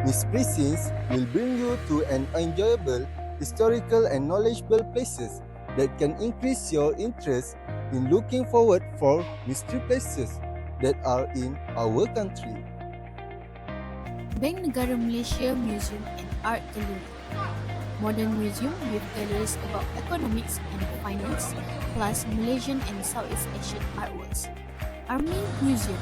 This presence will bring you to an enjoyable, historical and knowledgeable places that can increase your interest in looking forward for mystery places that are in our country. Bank Negara Malaysia Museum and Art Gallery. Modern museum with galleries about economics and finance, plus Malaysian and Southeast Asian artworks. AMNI Museum.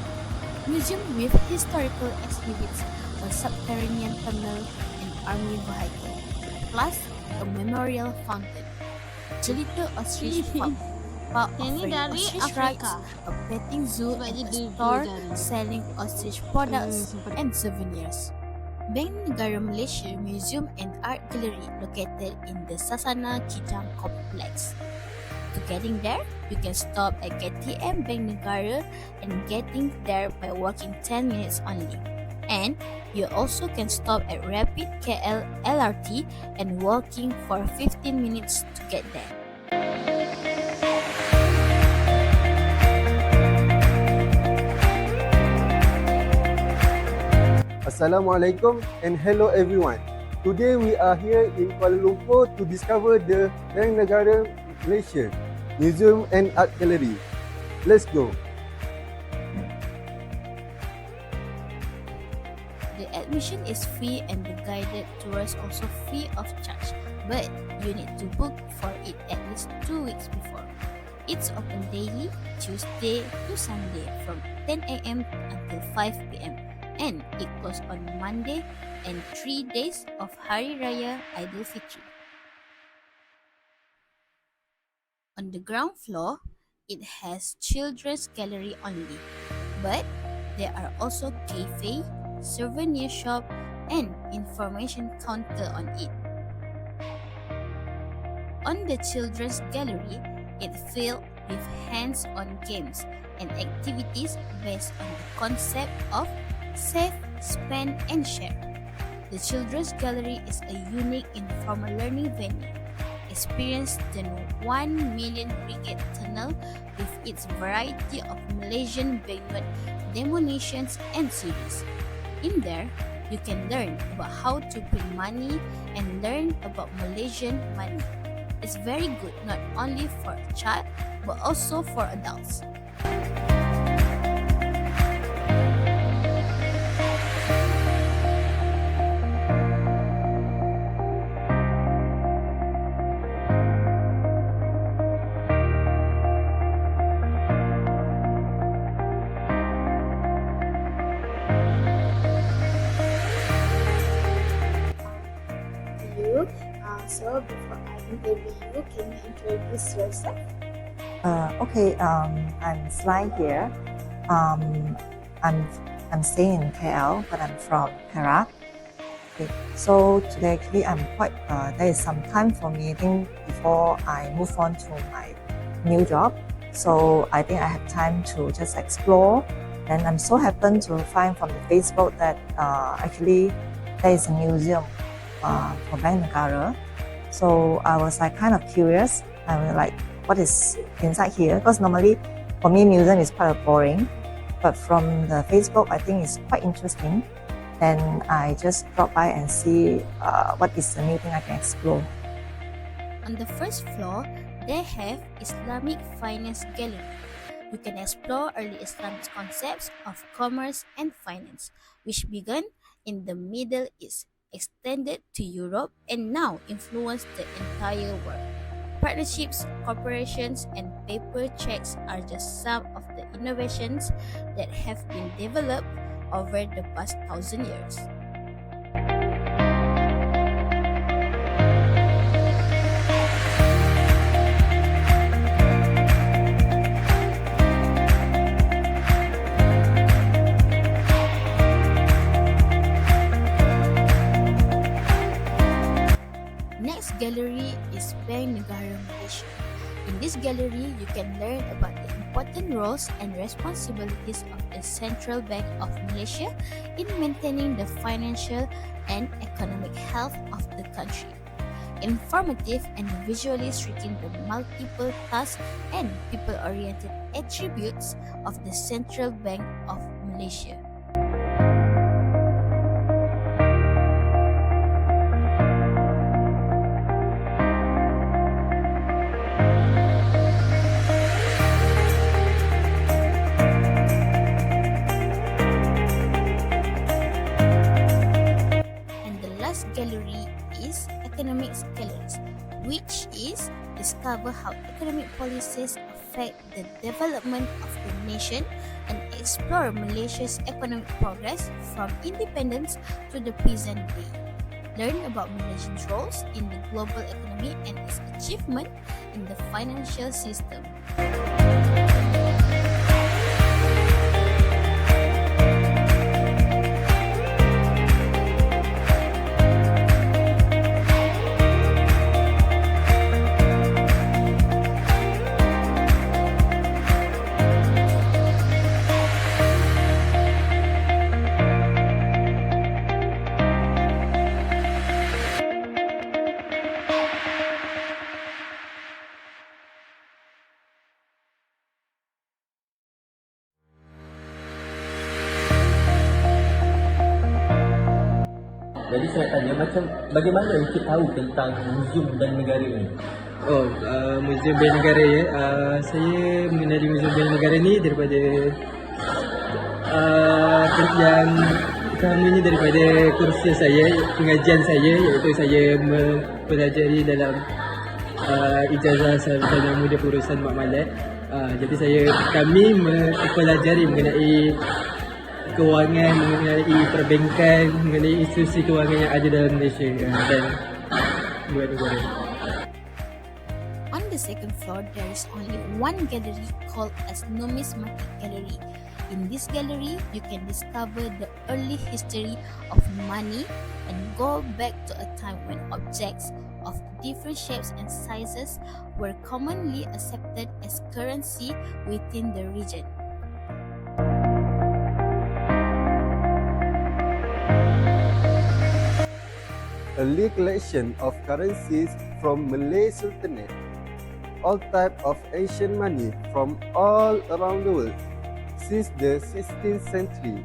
Museum with historical exhibits, a subterranean tunnel, and army vehicle, plus a memorial fountain. Jelita Ostrich Farm. Park offering ostrich rides, a petting zoo, and a store selling ostrich products and souvenirs. Bank Negara Malaysia Museum and Art Gallery located in the Sasana Kijang Complex. To getting there, you can stop at KTM Bank Negara and getting there by walking 10 minutes only. And you also can stop at Rapid KL LRT and walking for 15 minutes to get there. Assalamualaikum and hello everyone. Today we are here in Kuala Lumpur to discover the Bank Negara Malaysia Museum and Art Gallery. Let's go. The admission is free and the guided tours also free of charge, but you need to book for it at least 2 weeks before. It's open daily, Tuesday to Sunday from 10 a.m. until 5 p.m. and it closes on Monday and 3 days of Hari Raya Aidil Fitri. On the ground floor, it has children's gallery only, but there are also cafe, souvenir shop, and information counter on it. On the children's gallery, it filled with hands-on games and activities based on the concept of save, spend, and share. The Children's Gallery is a unique informal learning venue. Experience the 1 million Brigade Tunnel with its variety of Malaysian banknote denominations and series. In there, you can learn about how to print money and learn about Malaysian money. It's very good not only for a child but also for adults. So before I interview you, can you introduce yourself? I'm Sly here. I'm staying in KL, but I'm from Perak. Okay, so today actually there is some time for me, I think, before I move on to my new job. So I think I have time to just explore. And I'm so happened to find from the Facebook that actually there is a museum for Bank Negara. So I was kind of curious. I was like, what is inside here? Because normally for me museum is quite boring, but from the Facebook I think it's quite interesting. Then I just drop by and see what is the new thing I can explore. On the first floor, they have Islamic Finance Gallery. You can explore early Islamic concepts of commerce and finance, which began in the Middle East, extended to Europe, and now influence the entire world. Partnerships, corporations, and paper checks are just some of the innovations that have been developed over the past 1,000 years. Next gallery is Bank Negara Malaysia. In this gallery, you can learn about the important roles and responsibilities of the Central Bank of Malaysia in maintaining the financial and economic health of the country. Informative and visually striking the multiple tasks and people-oriented attributes of the Central Bank of Malaysia. discover how economic policies affect the development of the nation and explore Malaysia's economic progress from independence to the present day. Learn about Malaysia's roles in the global economy and its achievement in the financial system. Jadi saya tanya macam bagaimana Encik tahu tentang muzium dan negara ini? Muzium Bel Negara ya. Saya mengenali Muzium Bel Negara ni daripada yang utamanya daripada kursus saya, pengajian saya, iaitu saya mempelajari dalam ijazah Sarjana Muda Pengurusan Mak Malak. Jadi kami mempelajari mengenai kewangan, mengenai perbankan, mengenai institusi kewangan yang ada dalam Malaysia dan luar negara. On the second floor, there is only one gallery called as Numismatic Gallery. In this gallery, you can discover the early history of money and go back to a time when objects of different shapes and sizes were commonly accepted as currency within the region. Early collection of currencies from Malay Sultanate, all type of ancient money from all around the world since the 16th century.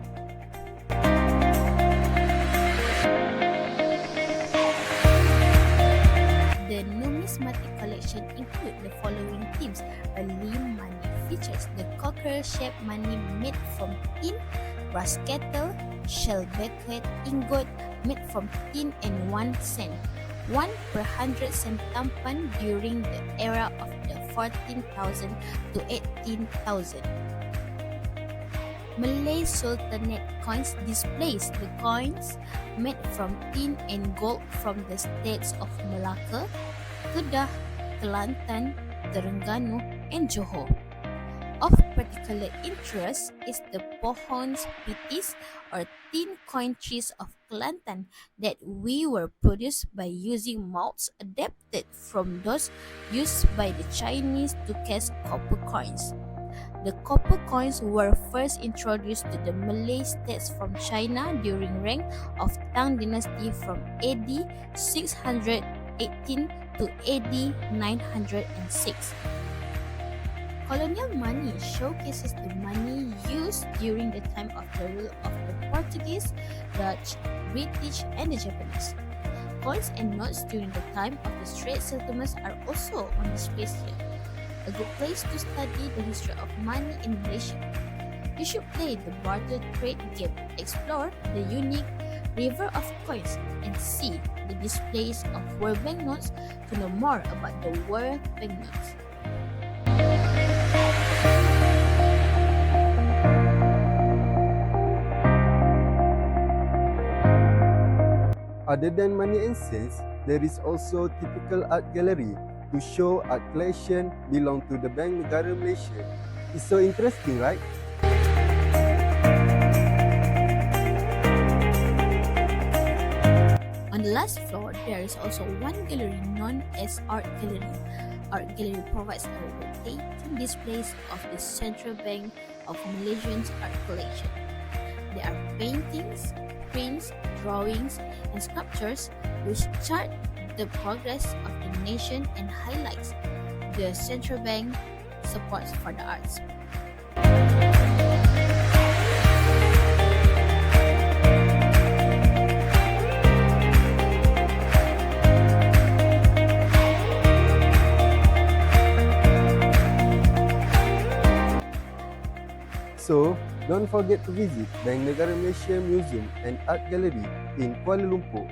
The numismatic collection include the following themes. Early money features the cockerel-shaped money made from tin, brass kettle, shell bucket, ingot made from tin and 1 cent, 1 per 100 cent tampan during the era of the 14,000 to 18,000. Malay Sultanate coins displays the coins made from tin and gold from the states of Melaka, Kedah, Kelantan, Terengganu, and Johor. Of particular interest is the pohons pitis or tin coin trees of Kelantan that we were produced by using molds adapted from those used by the Chinese to cast copper coins. The copper coins were first introduced to the Malay states from China during reign of Tang dynasty from AD 618 to AD 906. Colonial money showcases the money used during the time of the rule of the Portuguese, Dutch, British, and the Japanese. Coins and notes during the time of the Straits Settlements are also on display here. A good place to study the history of money in Malaysia. You should play the barter trade game, explore the unique river of coins, and see the displays of world banknotes to know more about the world banknotes. Other than money and cents, there is also typical art gallery to show art collection belong to the Bank Negara Malaysia. It's so interesting, right? On the last floor, there is also one gallery known as Art Gallery. Art Gallery provides a rotating displays of the Central Bank of Malaysia's art collection. There are paintings, prints, drawings, and sculptures which chart the progress of the nation and highlights the central bank support for the arts. So, don't forget to visit Bank Negara Malaysia Museum and Art Gallery in Kuala Lumpur.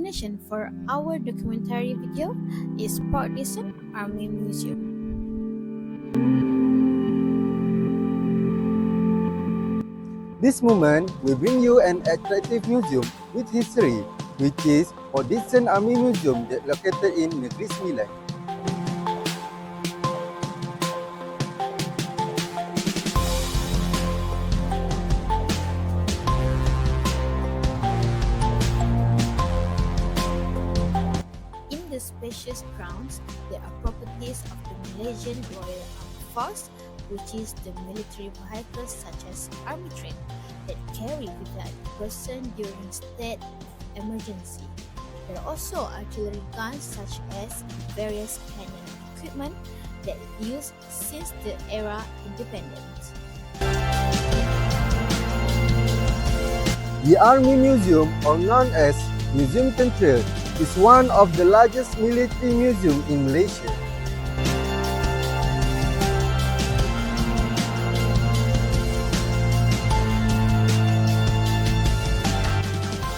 destination for our documentary video is Port Dickson Army Museum. This moment will bring you an attractive museum with history, which is Port Dickson Army Museum that located in Negeri Sembilan. In the spacious grounds, there are properties of the Malaysian Royal Armed Force, which is the military vehicles such as army train that carry without person during state of emergency. There are also artillery guns such as various cannon equipment that used since the era independence. The Army Museum, or known as Museum Tentera, is one of the largest military museums in Malaysia.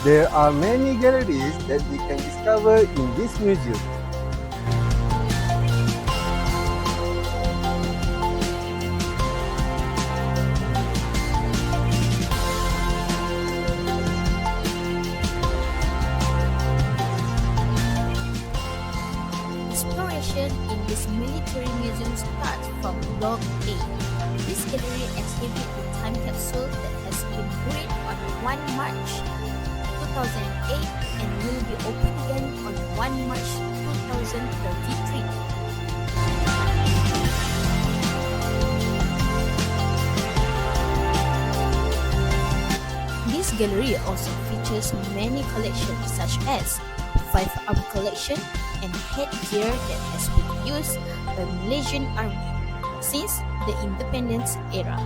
There are many galleries that we can discover in this museum. Exploration in this military museum starts from Block A. This gallery exhibits the time capsule that has been built on 1 March 2008 and will be opened again on 1 March 2033. This gallery also features many collections such as firearm collection and headgear that has been used by Malaysian Army since the independence era.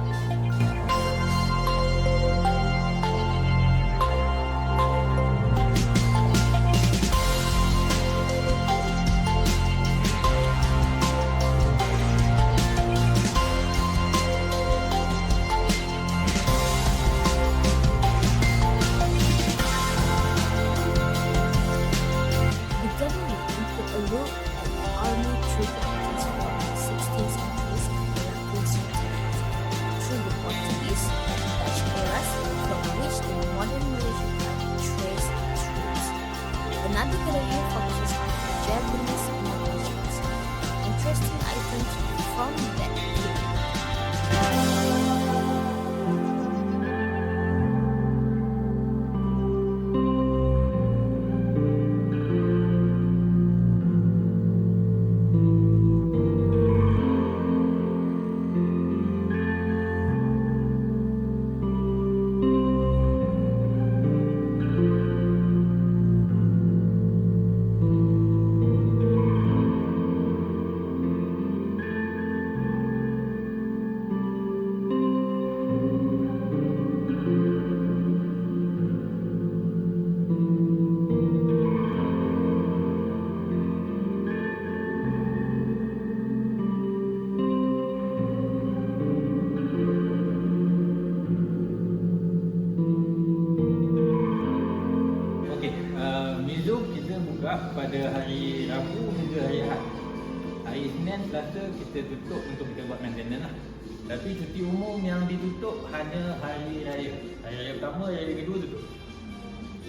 Another gallery focuses on Japanese innovations, interesting items from that period. Museum kita buka pada hari Rabu hingga hari Ahad. Hari Isnin, Selasa kita tutup untuk kita buat maintenance lah. Tapi cuti umum yang ditutup hanya hari raya. Hari raya pertama, hari raya kedua tutup.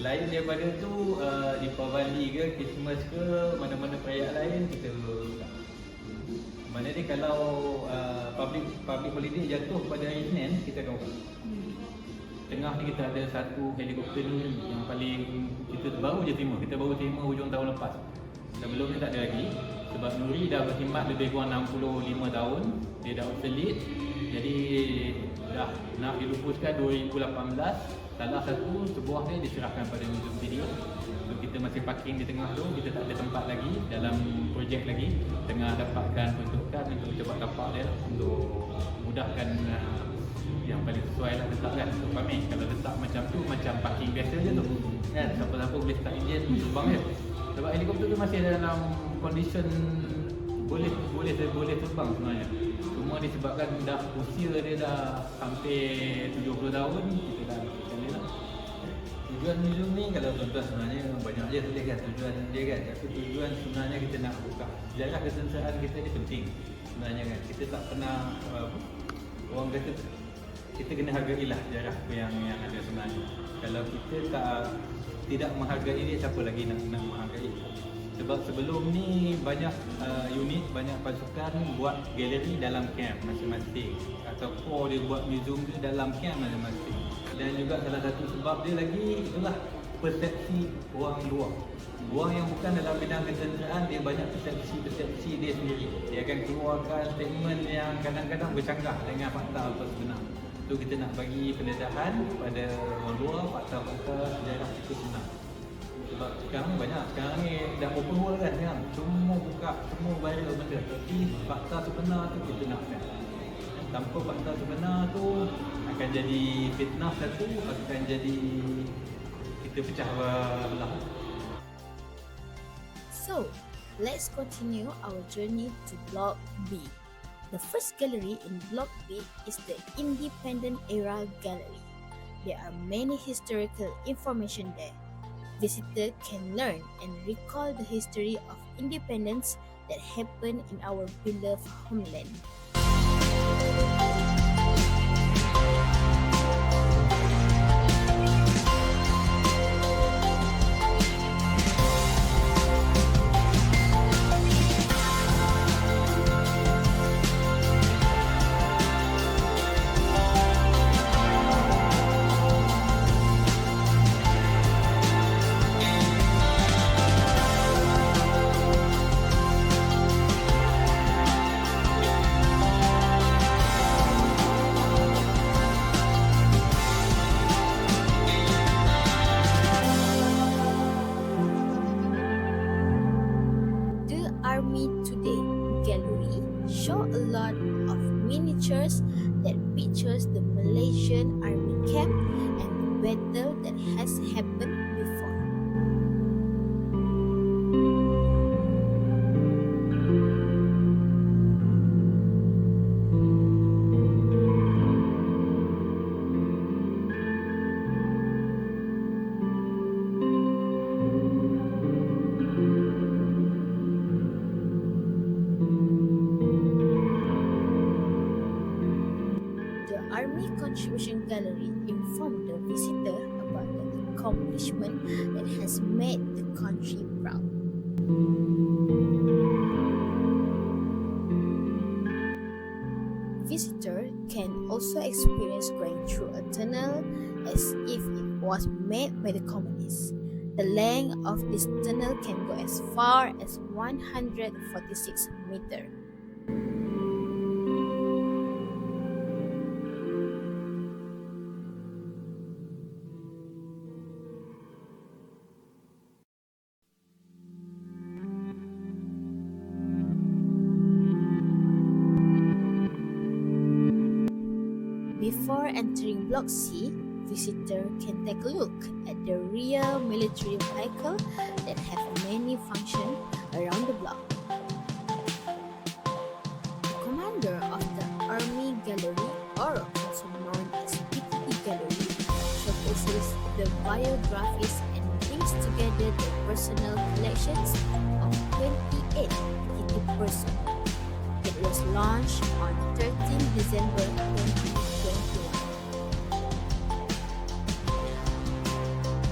Lain daripada tu, Deepavali ke, Christmas ke, mana-mana perayaan lain kita buka. Maknanya kalau public holiday jatuh pada hari Isnin, kita akan buka. Tengah ni kita ada satu helikopter Nuri yang paling kita baru je terima. Kita baru terima hujung tahun lepas. Sebelum ni tak ada lagi. Sebab Nuri dah berkhidmat lebih kurang 65 tahun. Dia dah obsolete. Jadi dah nak dilupuskan 2018. Salah satu sebuah dia diserahkan pada museum video. So kita masih parking di tengah tu. Kita tak ada tempat lagi dalam projek lagi. Tengah dapatkan peruntukan untuk cepat tapak dia untuk mudahkan yang paling sesuai lah letak kan untuk pamer. Kalau letak macam tu, macam parking biasa je tu kan, siapa-siapa boleh start enjin terbang je. Sebab helikopter tu masih dalam condition boleh terbang sebenarnya. Cuma disebabkan dah usia dia dah hampir 70 tahun, kita dah macam ni lah. Tujuan museum ni kalau tuan-tuan sebenarnya banyak je tulis kan tujuan dia kan. Tapi tujuan sebenarnya kita nak buka sejarah kesengsaraan kita ni penting sebenarnya kan. Kita tak pernah orang kata kita kena hargailah sejarah apa yang ada sebenarnya. Kalau kita tidak menghargai dia, siapa lagi nak menghargai? Sebab sebelum ni banyak unit, banyak pasukan buat galeri dalam camp masing-masing atau core dia buat museum dia dalam camp masing-masing. Dan juga salah satu sebab dia lagi itulah persepsi orang luar. Orang yang bukan dalam bidang kesengsaraan, dia banyak persepsi dia sendiri. Dia akan keluarkan statement yang kadang-kadang bercanggah dengan fakta apa sebenar. So kita nak bagi pendedahan kepada orang luar fakta-fakta sejarah itu sebenar. Sebab sekarang ni banyak, sekarang ni dah open world kan sekarang. Semua buka, semua viral benda. Tapi fakta sebenar tu kita nakkan. Tanpa fakta sebenar tu akan jadi fitnah satu, akan jadi kita pecah belah. So, let's continue our journey to Block B. The first gallery in Block B is the Independent Era Gallery. There are many historical information there. Visitor can learn and recall the history of independence that happened in our beloved homeland. Army Today Gallery show a lot of miniatures that pictures the Malaysian army camp and the battle that has happened before. Army Contribution Gallery informed the visitor about the accomplishment that has made the country proud. Visitor can also experience going through a tunnel as if it was made by the communists. The length of this tunnel can go as far as 146 meters. Before entering Block C, visitor can take a look at the real military vehicle that have many functions around the block. The commander of the Army Gallery, or also known as PTT Gallery, showcases the biographies and brings together the personal collections of 28 PTT persons. It was launched on 13 December 2021.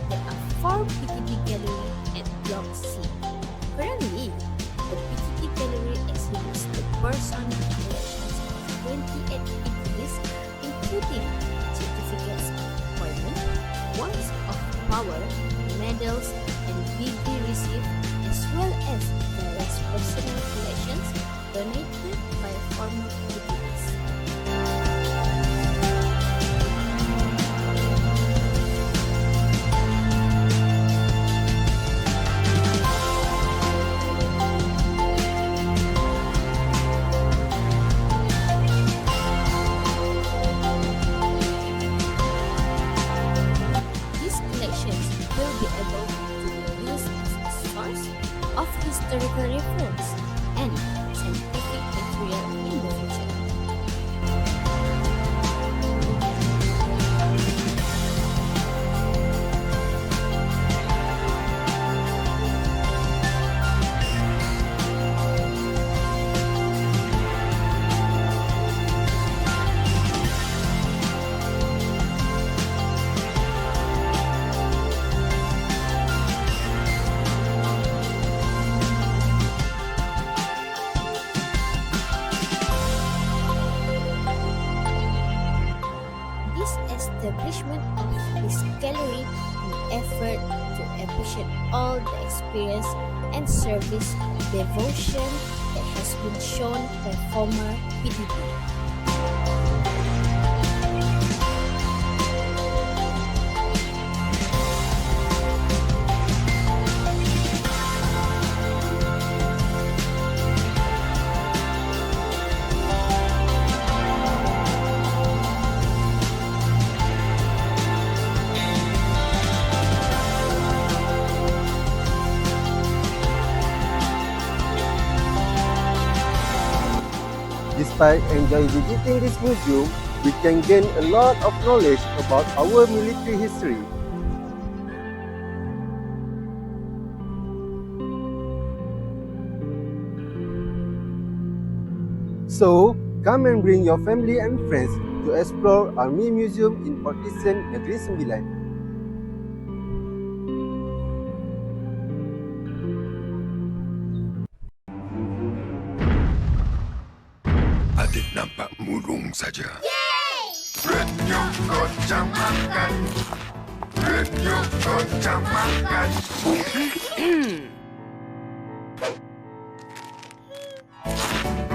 There are 4 PTT Gallery at Block C. Currently, the PTT Gallery exhibits the personal collections of 28 PTTs, including certificates of appointment, ones of power, medals, and degree received, as well as various personal collections donated by former PTTs. These collections will be able to be used as a source of historical reference and scientific material in the future. appreciate all the experience and service devotion that has been shown by former PDP. Despite enjoying visiting this museum, we can gain a lot of knowledge about our military history. So, come and bring your family and friends to explore Army Museum in Port Dickson, Negeri Sembilan. Adik nampak murung saja. Radio Kocang Makan. Radio Kocang Makan.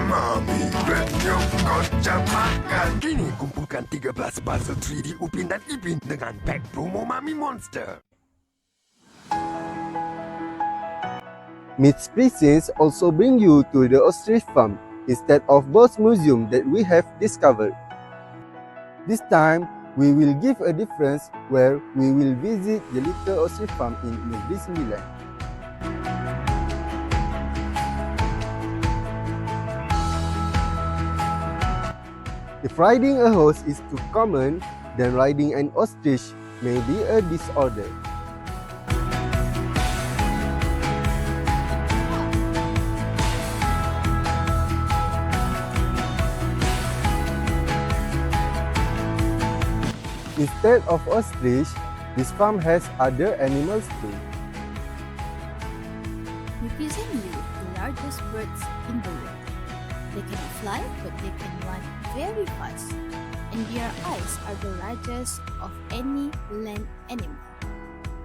Mami, Radio Kocang Makan. Kini kumpulkan 13 puzzle 3D Upin dan Ipin dengan pack promo Mami Monster. Meet Presents also bring you to the ostrich farm instead of both museum that we have discovered. This time, we will give a difference where we will visit the little ostrich farm in Negeri Sembilan. If riding a horse is too common, then riding an ostrich may be a disorder. Instead of ostrich, this farm has other animals too. We present you the largest birds in the world. They cannot fly, but they can run very fast, and their eyes are the largest of any land animal.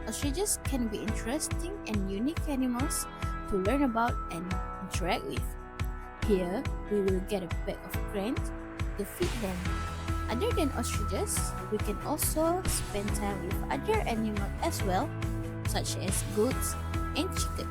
Ostriches can be interesting and unique animals to learn about and interact with. Here, we will get a bag of grain to feed them. Other than ostriches, we can also spend time with other animals as well, such as goats and chicken.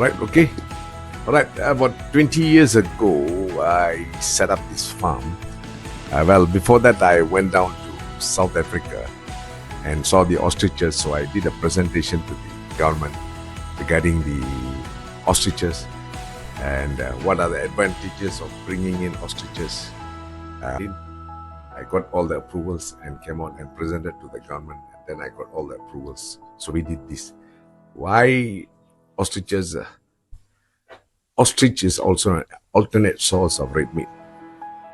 Alright, okay. Alright, about 20 years ago, I set up this farm. Well, before that, I went down to South Africa and saw the ostriches. So I did a presentation to the government regarding the ostriches and what are the advantages of bringing in ostriches. I got all the approvals and came out and presented to the government. And then I got all the approvals. So we did this. Why ostriches? Ostrich is also an alternate source of red meat.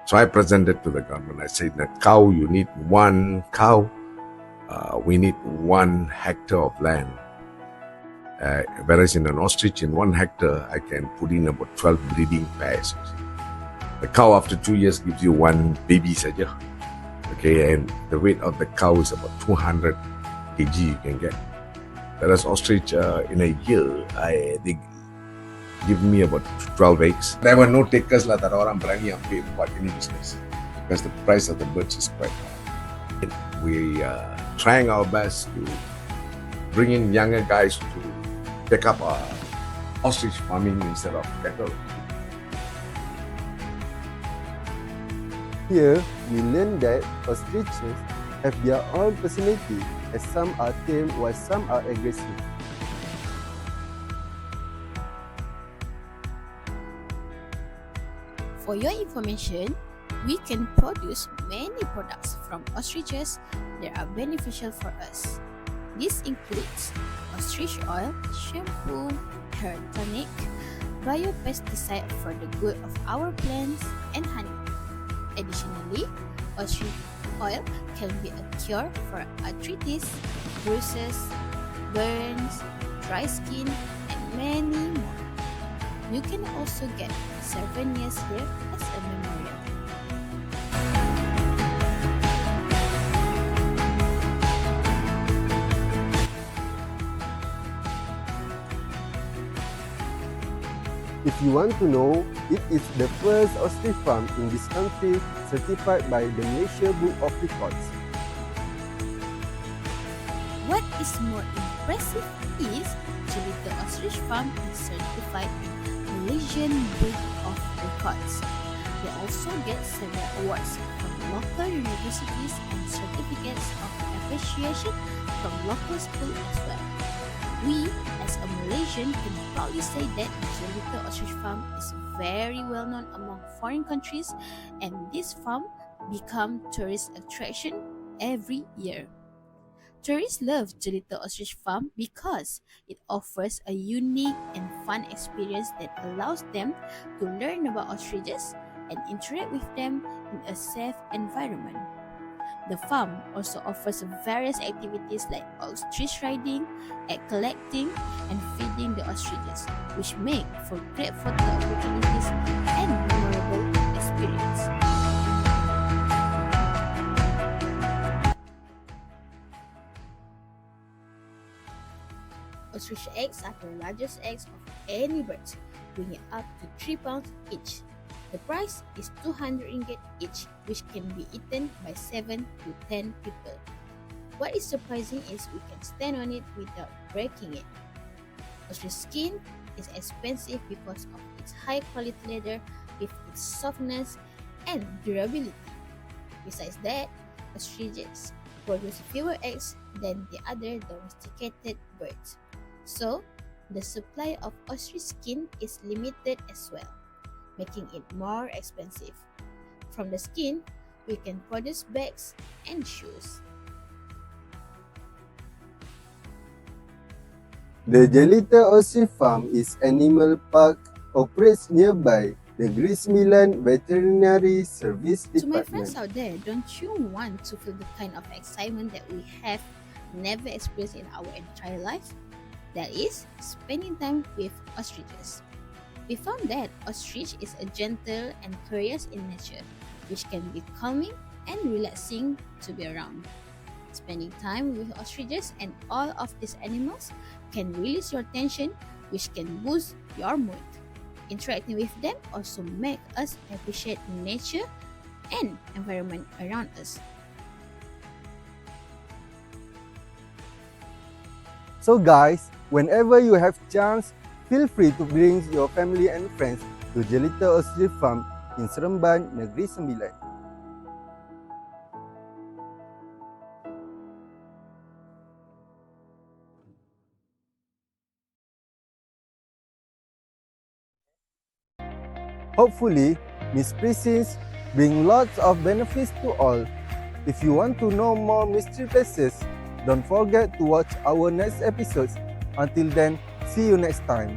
So I presented to the government. I said that cow, you need one cow. We need 1 hectare of land. Whereas in an ostrich, in 1 hectare, I can put in about 12 breeding pairs. The cow after 2 years gives you 1 baby saja. Okay, and the weight of the cow is about 200 kg you can get. Whereas ostrich, in a year, they give me about 12 eggs. There were no takers lah, tak ada orang berani ambil buat ini business because the price of the birds is quite high. We are trying our best to bring in younger guys to pick up ostrich farming instead of cattle. Here, we learn that ostriches have their own personality, as some are tame while some are aggressive. For your information, we can produce many products from ostriches that are beneficial for us. This includes ostrich oil, shampoo, hair tonic, biopesticide for the good of our plants, and honey. Additionally, ostrich oil can be a cure for arthritis, bruises, burns, dry skin, and many more. You can also get 7 years here as a memorial. If you want to know, it is the first ostrich farm in this country certified by the Malaysia Book of Records. What is more impressive is Jelita Ostrich Farm is certified in Malaysian Book of Records. They also get several awards from local universities and certificates of appreciation from local schools as well. We, as a Malaysian, can proudly say that Jelita Ostrich Farm is very well known among foreign countries, and this farm become tourist attraction every year. Tourists love Jelita Ostrich Farm because it offers a unique and fun experience that allows them to learn about ostriches and interact with them in a safe environment. The farm also offers various activities like ostrich riding, egg collecting, and feeding the ostriches, which make for great photo opportunities and memorable experience. Ostrich eggs are the largest eggs of any bird, weighing up to 3 pounds each. The price is 200 ringgit each, which can be eaten by 7 to 10 people. What is surprising is we can stand on it without breaking it. Ostrich skin is expensive because of its high quality leather with its softness and durability. Besides that, ostriches produce fewer eggs than the other domesticated birds. So, the supply of ostrich skin is limited as well, making it more expensive. From the skin, we can produce bags and shoes. The Jelita Ostrich Farm is animal park operates nearby the Negeri Sembilan Veterinary Service To my Department. friends out there, don't you want to feel the kind of excitement that we have never experienced in our entire life? That is, spending time with ostriches. We found that ostrich is a gentle and curious in nature, which can be calming and relaxing to be around. Spending time with ostriches and all of these animals can release your tension, which can boost your mood. Interacting with them also make us appreciate nature and environment around us. So guys, whenever you have chance, feel free to bring your family and friends to Jelita Ostrich Farm in Seremban, Negeri Sembilan. Hopefully, Miss Priscilla bring lots of benefits to all. If you want to know more mystery places, don't forget to watch our next episodes. Until then, see you next time.